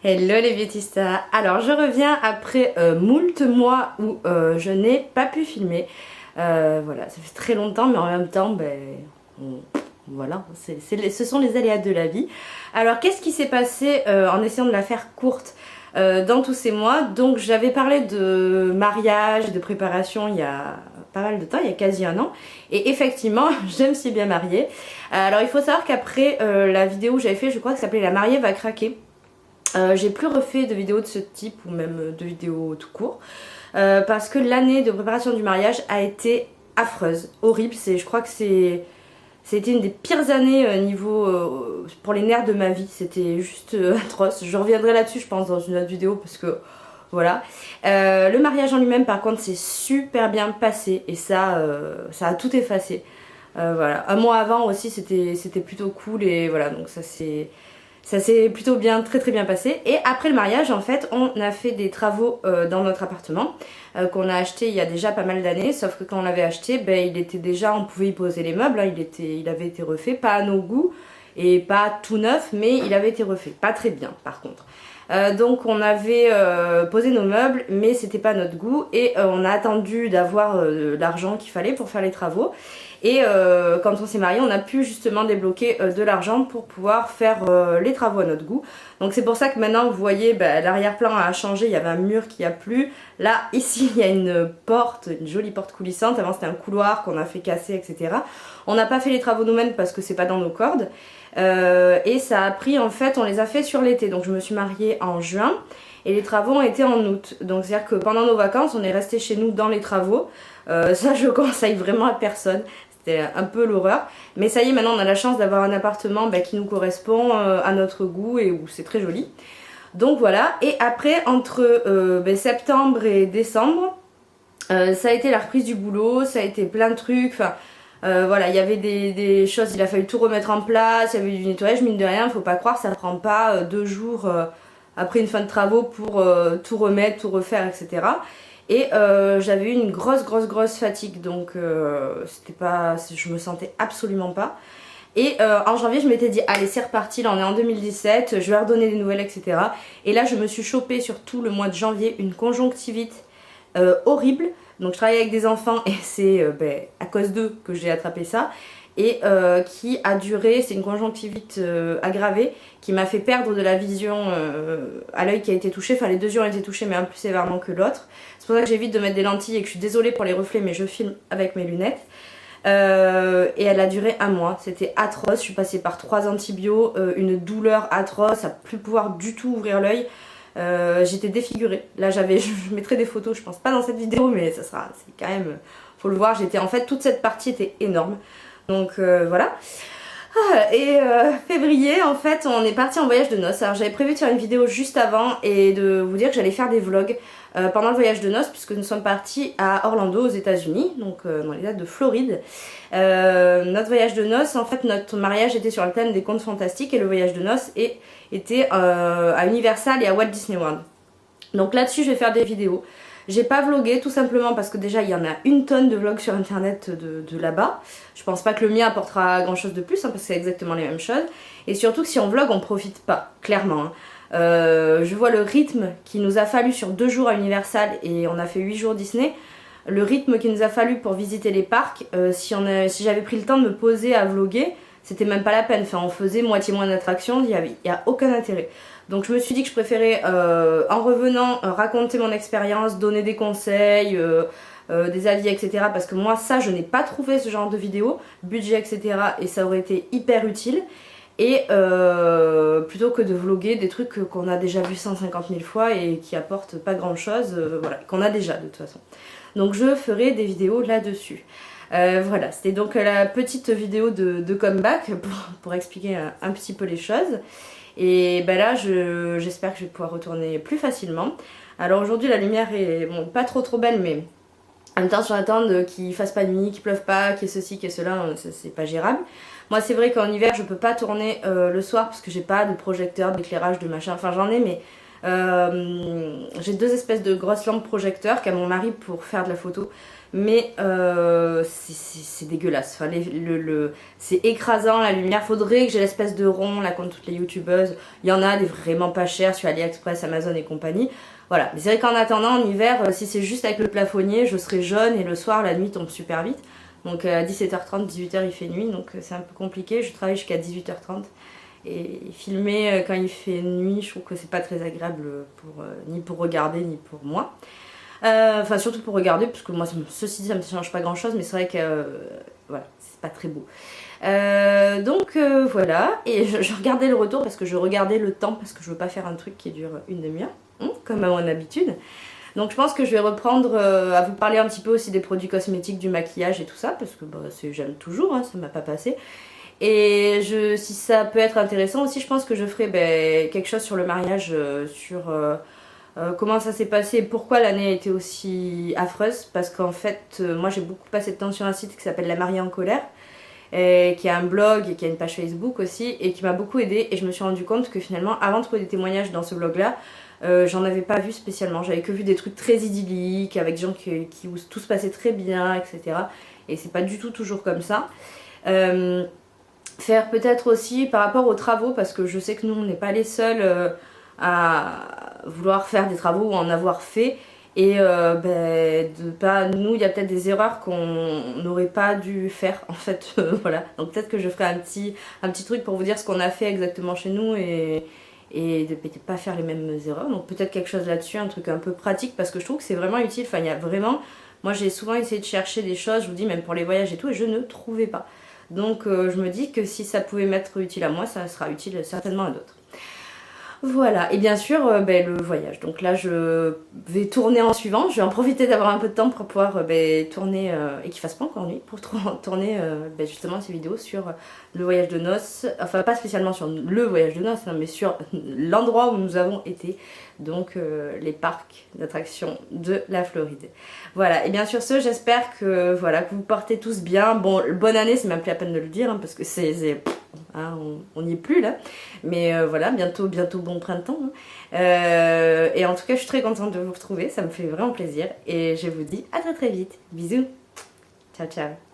Hello les beautystas. Alors je reviens après moult mois où je n'ai pas pu filmer. Voilà, ça fait très longtemps mais en même temps, voilà, ce sont les aléas de la vie. Alors qu'est-ce qui s'est passé en essayant de la faire courte dans tous ces mois? Donc j'avais parlé de mariage, de préparation il y a pas mal de temps, il y a quasi un an. Et effectivement, je me suis bien mariée. Alors il faut savoir qu'après la vidéo que j'avais fait, je crois que ça s'appelait La mariée va craquer. J'ai plus refait de vidéos de ce type ou même de vidéos tout court parce que l'année de préparation du mariage a été affreuse, horrible. Je crois que c'était une des pires années niveau pour les nerfs de ma vie. C'était juste atroce. Je reviendrai là-dessus je pense dans une autre vidéo parce que voilà. Le mariage en lui-même par contre c'est super bien passé et ça a tout effacé. Voilà. Un mois avant aussi c'était plutôt cool et voilà, donc ça s'est plutôt bien, très bien passé. Et après le mariage, en fait, on a fait des travaux dans notre appartement qu'on a acheté il y a déjà pas mal d'années. Sauf que quand on l'avait acheté, il était déjà, on pouvait y poser les meubles. Hein, il avait été refait, pas à nos goûts et pas tout neuf, mais il avait été refait. Pas très bien, par contre. Donc on avait posé nos meubles, mais c'était pas notre goût et on a attendu d'avoir l'argent qu'il fallait pour faire les travaux. Et quand on s'est marié, on a pu justement débloquer de l'argent pour pouvoir faire les travaux à notre goût. Donc c'est pour ça que maintenant vous voyez l'arrière-plan a changé, il y avait un mur qui a plus. Là ici il y a une porte, une jolie porte coulissante. Avant c'était un couloir qu'on a fait casser, etc. On n'a pas fait les travaux nous-mêmes parce que c'est pas dans nos cordes. Et ça a pris, en fait, on les a fait sur l'été. Donc je me suis mariée en juin et les travaux ont été en août. Donc c'est à dire que pendant nos vacances on est resté chez nous dans les travaux. Ça je conseille vraiment à personne. C'était un peu l'horreur. Mais ça y est, maintenant on a la chance d'avoir un appartement qui nous correspond à notre goût et où c'est très joli. Donc voilà. Et après entre septembre et décembre, ça a été la reprise du boulot, ça a été plein de trucs. Enfin, voilà, il y avait des choses, il a fallu tout remettre en place, il y avait du nettoyage, mine de rien, faut pas croire, ça prend pas 2 jours après une fin de travaux pour tout remettre, tout refaire, etc. Et j'avais eu une grosse fatigue, donc c'était pas, je me sentais absolument pas. Et en janvier, je m'étais dit, allez, c'est reparti, là on est en 2017, je vais redonner des nouvelles, etc. Et là, je me suis chopée sur tout le mois de janvier une conjonctivite horrible. Donc je travaille avec des enfants et c'est à cause d'eux que j'ai attrapé ça. Et qui a duré, c'est une conjonctivite aggravée qui m'a fait perdre de la vision à l'œil qui a été touché. Enfin les deux yeux ont été touchés mais un plus sévèrement que l'autre. C'est pour ça que j'évite de mettre des lentilles et que je suis désolée pour les reflets mais je filme avec mes lunettes. Et elle a duré 1 mois, c'était atroce. Je suis passée par 3 antibiotiques, une douleur atroce, à plus pouvoir du tout ouvrir l'œil. J'étais défigurée. Là je mettrai des photos, je pense pas dans cette vidéo mais ça sera, c'est quand même, faut le voir. J'étais en fait, toute cette partie était énorme. Donc voilà. Et février en fait on est parti en voyage de noces. Alors j'avais prévu de faire une vidéo juste avant et de vous dire que j'allais faire des vlogs pendant le voyage de noces puisque nous sommes partis à Orlando aux États-Unis, donc dans les dates de Floride. Notre voyage de noces, en fait notre mariage était sur le thème des contes fantastiques et le voyage de noces était à Universal et à Walt Disney World. Donc là-dessus je vais faire des vidéos. J'ai pas vlogué tout simplement parce que déjà il y en a une tonne de vlogs sur internet de là-bas. Je pense pas que le mien apportera grand chose de plus parce que c'est exactement les mêmes choses. Et surtout que si on vlog on profite pas, clairement. Je vois le rythme qu'il nous a fallu sur 2 jours à Universal et on a fait 8 jours Disney. Le rythme qu'il nous a fallu pour visiter les parcs, si j'avais pris le temps de me poser à vloguer, c'était même pas la peine. Enfin on faisait moitié moins d'attractions, il y a aucun intérêt. Donc je me suis dit que je préférais en revenant raconter mon expérience, donner des conseils, des avis, etc. Parce que moi ça je n'ai pas trouvé ce genre de vidéo, budget, etc. Et ça aurait été hyper utile. Et plutôt que de vloguer des trucs qu'on a déjà vu 150 000 fois et qui apportent pas grand chose, voilà, qu'on a déjà de toute façon. Donc je ferai des vidéos là-dessus. Voilà, c'était donc la petite vidéo de comeback pour expliquer un petit peu les choses. Et là j'espère que je vais pouvoir retourner plus facilement. Alors aujourd'hui la lumière est pas trop belle mais en même temps sur attendre qu'il fasse pas nuit, qu'il pleuve pas, qu'il y ait ceci, qu'il y ait cela, c'est pas gérable. Moi c'est vrai qu'en hiver je peux pas tourner le soir parce que j'ai pas de projecteur, d'éclairage, de machin, enfin j'en ai mais j'ai 2 espèces de grosses lampes projecteurs qu'a mon mari pour faire de la photo. mais c'est dégueulasse. Enfin, c'est écrasant la lumière. Faudrait que j'ai l'espèce de rond là comme toutes les youtubeuses. Il y en a des vraiment pas chers sur AliExpress, Amazon et compagnie. Voilà, mais c'est vrai qu'en attendant en hiver, si c'est juste avec le plafonnier, je serai jaune et le soir la nuit tombe super vite. Donc à 17h30, 18h il fait nuit, donc c'est un peu compliqué. Je travaille jusqu'à 18h30 et filmer quand il fait nuit, je trouve que c'est pas très agréable ni pour regarder ni pour moi. Enfin surtout pour regarder, parce que moi ceci dit ça me change pas grand chose, mais c'est vrai que voilà, c'est pas très beau. Donc voilà, et je regardais le retour parce que je regardais le temps, parce que je veux pas faire un truc qui dure une demi-heure, comme à mon habitude. Donc je pense que je vais reprendre à vous parler un petit peu aussi des produits cosmétiques, du maquillage et tout ça, parce que bah, j'aime toujours, hein, ça m'a pas passé. Et si ça peut être intéressant aussi, je pense que je ferai quelque chose sur le mariage, sur comment ça s'est passé et pourquoi l'année a été aussi affreuse. Parce qu'en fait, moi j'ai beaucoup passé de temps sur un site qui s'appelle La Mariée en colère, qui a un blog et qui a une page Facebook aussi, et qui m'a beaucoup aidée. Et je me suis rendu compte que finalement, avant de trouver des témoignages dans ce blog-là, j'en avais pas vu spécialement. J'avais que vu des trucs très idylliques, avec des gens où tout se passait très bien, etc. Et c'est pas du tout toujours comme ça. Faire peut-être aussi par rapport aux travaux, parce que je sais que nous on n'est pas les seuls à vouloir faire des travaux ou en avoir fait, et nous il y a peut-être des erreurs qu'on n'aurait pas dû faire en fait. Voilà, donc peut-être que je ferai un petit truc pour vous dire ce qu'on a fait exactement chez nous et de peut-être pas faire les mêmes erreurs. Donc peut-être quelque chose là-dessus, un truc un peu pratique, parce que je trouve que c'est vraiment utile. Enfin, il y a vraiment, moi j'ai souvent essayé de chercher des choses, je vous dis, même pour les voyages et tout, et je ne trouvais pas. Donc je me dis que si ça pouvait m'être utile à moi, ça sera utile certainement à d'autres. Voilà, et bien sûr le voyage. Donc là je vais tourner en suivant, je vais en profiter d'avoir un peu de temps pour pouvoir tourner, et qu'il fasse pas encore nuit, pour tourner justement ces vidéos sur le voyage de noces. Enfin pas spécialement sur le voyage de noces, hein, mais sur l'endroit où nous avons été. Donc les parcs d'attractions de la Floride. Voilà, et bien sur ce, j'espère que, voilà, que vous portez tous bien. Bon, bonne année, c'est même plus la peine de le dire, hein, parce que on n'y est plus là. Mais voilà, bientôt bon printemps. Hein. Et en tout cas, je suis très contente de vous retrouver, ça me fait vraiment plaisir. Et je vous dis à très très vite. Bisous, ciao ciao.